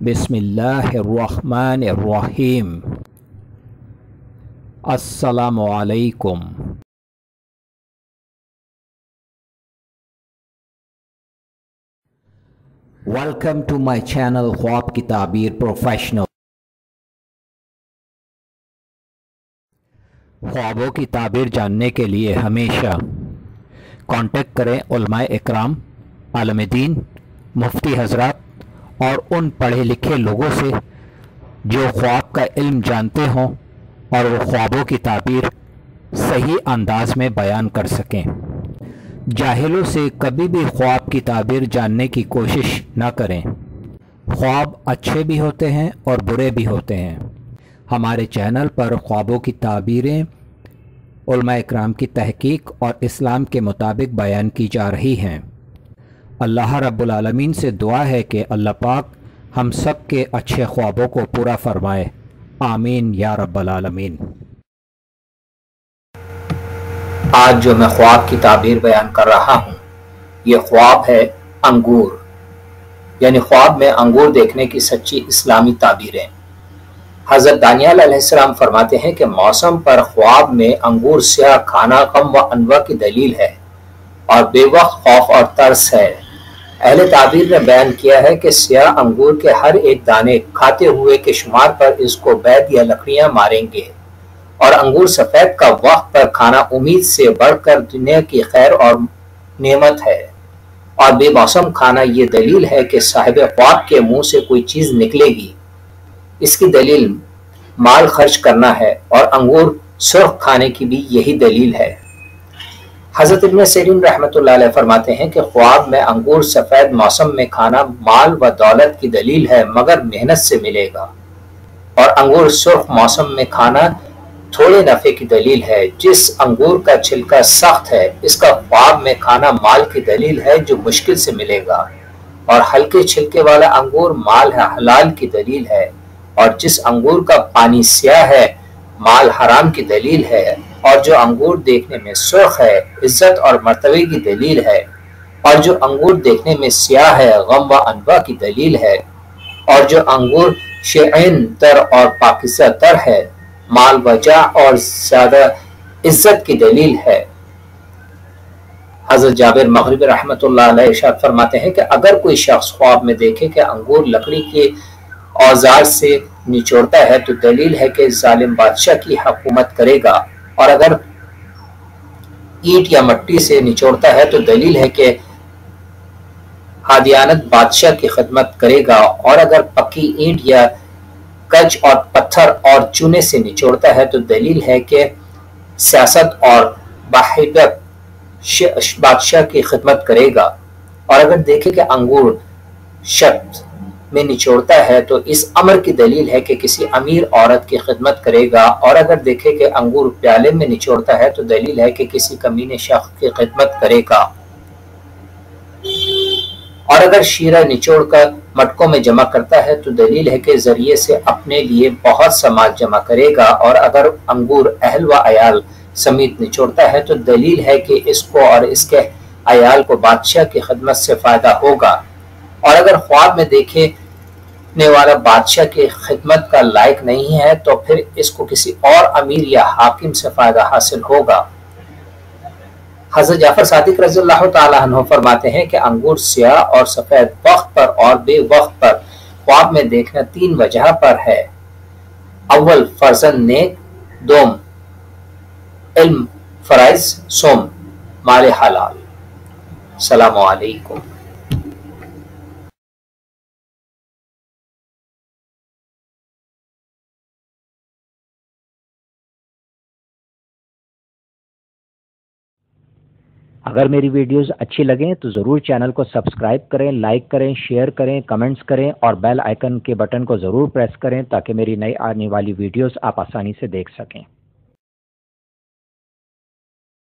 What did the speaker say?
बिस्मिल्लाहिर्रहमानिर्रहीम। अस्सलामु अलैकुम। वेलकम टू माय चैनल ख्वाब की ताबीर प्रोफेशनल। ख्वाबों की ताबीर जानने के लिए हमेशा कांटेक्ट करें उलमाए इकराम, आलम दीन, मुफ्ती हजरात और उन पढ़े लिखे लोगों से जो ख्वाब का इल्म जानते हों और वो ख्वाबों की ताबीर सही अंदाज में बयान कर सकें। जाहिलों से कभी भी ख्वाब की ताबीर जानने की कोशिश न करें। ख्वाब अच्छे भी होते हैं और बुरे भी होते हैं। हमारे चैनल पर ख्वाबों की ताबीरें उलमाए इकराम की तहकीक और इस्लाम के मुताबिक बयान की जा रही हैं। अल्लाह रब्बुल आलमीन से दुआ है कि अल्लाह पाक हम सब के अच्छे ख्वाबों को पूरा फरमाए। आमीन या रब्बल आलमीन। आज जो मैं ख्वाब की ताबीर बयान कर रहा हूँ, ये ख्वाब है अंगूर, यानी ख्वाब में अंगूर देखने की सच्ची इस्लामी ताबीरें। हज़रत दानियाल अलैहिस्सलाम फरमाते हैं कि मौसम पर ख्वाब में अंगूर स्याह खाना गम व अनवा की दलील है और बेवक्त खौफ और तरस है। अहले ताबीर ने बयान किया है कि स्याह अंगूर के हर एक दाने खाते हुए के शुमार पर इसको बैद या लकड़ियां मारेंगे और अंगूर सफेद का वक्त पर खाना उम्मीद से बढ़कर दुनिया की खैर और नेमत है और बेमौसम खाना ये दलील है कि साहिब ख्वाब के मुंह से कोई चीज निकलेगी। इसकी दलील माल खर्च करना है और अंगूर सुर्ख खाने की भी यही दलील है। हजरत इब्न सिरीन रहमतुल्लाह अलैह फरमाते हैं कि ख्वाब में अंगूर सफेद मौसम में खाना माल व दौलत की दलील है मगर मेहनत से मिलेगा और अंगूर सुर्ख मौसम में खाना थोड़े नफे की दलील है। जिस अंगूर का छिलका सख्त है इसका ख्वाब में खाना माल की दलील है जो मुश्किल से मिलेगा और हल्के छिलके वाला अंगूर माल है हलाल की दलील है और जिस अंगूर का पानी स्याह है माल हराम की दलील है और जो अंगूर देखने में सुर्ख है इज्जत और मर्तबे की दलील है और जो अंगूर देखने में स्याह है गम व अनवा की दलील है और जो अंगूर शेन तर और पाकिज़ा तर है माल वजा और ज्यादा इज्जत की दलील है। हजरत जाबिर मगरिबी रहमतुल्लाह अलैह इरशाद फरमाते हैं कि अगर कोई शख्स ख्वाब में देखे कि अंगूर लकड़ी के औजार से निचोड़ता है तो दलील है कि जालिम बादशाह की हुकूमत करेगा और अगर ईंट या मिट्टी से निचोड़ता है तो दलील है कि हादियानत बादशाह की खिदमत करेगा और अगर पक्की ईंट या कच और पत्थर और चूने से निचोड़ता है तो दलील है कि सियासत और बाहिबत बादशाह की खिदमत करेगा और अगर देखे कि अंगूर शब्द में निचोड़ता है तो इस अमर की दलील है कि किसी अमीर औरत की खिदमत करेगा और अगर देखे कि अंगूर प्याले में निचोड़ता है तो दलील है कि किसी कमीने शख्स की खिदमत करेगा और अगर शीरा निचोड़ कर मटकों में जमा करता है तो दलील है कि जरिए से अपने लिए बहुत समाज जमा करेगा और अगर अंगूर अहल व अयाल समेत निचोड़ता है तो दलील है कि इसको और इसके अयाल को बादशाह की खिदमत से फायदा होगा और अगर ख्वाब में देखने वाला बादशाह की खिदमत का लायक नहीं है तो फिर इसको किसी और अमीर या हाकिम से फायदा हासिल होगा। हज़रत जाफर सादिक रज़ियल्लाहु ताला अन्हु फरमाते हैं कि अंगूर स्याह और सफेद वक्त पर और बेवक्त पर ख्वाब में देखना 3 वजह पर है। अव्वल फर्जन नेक, दोम इल्म फराइज, सोम माल हलाल। सलामु अलैकुम। अगर मेरी वीडियोस अच्छी लगें तो ज़रूर चैनल को सब्सक्राइब करें, लाइक करें, शेयर करें, कमेंट्स करें और बेल आइकन के बटन को ज़रूर प्रेस करें ताकि मेरी नई आने वाली वीडियोस आप आसानी से देख सकें।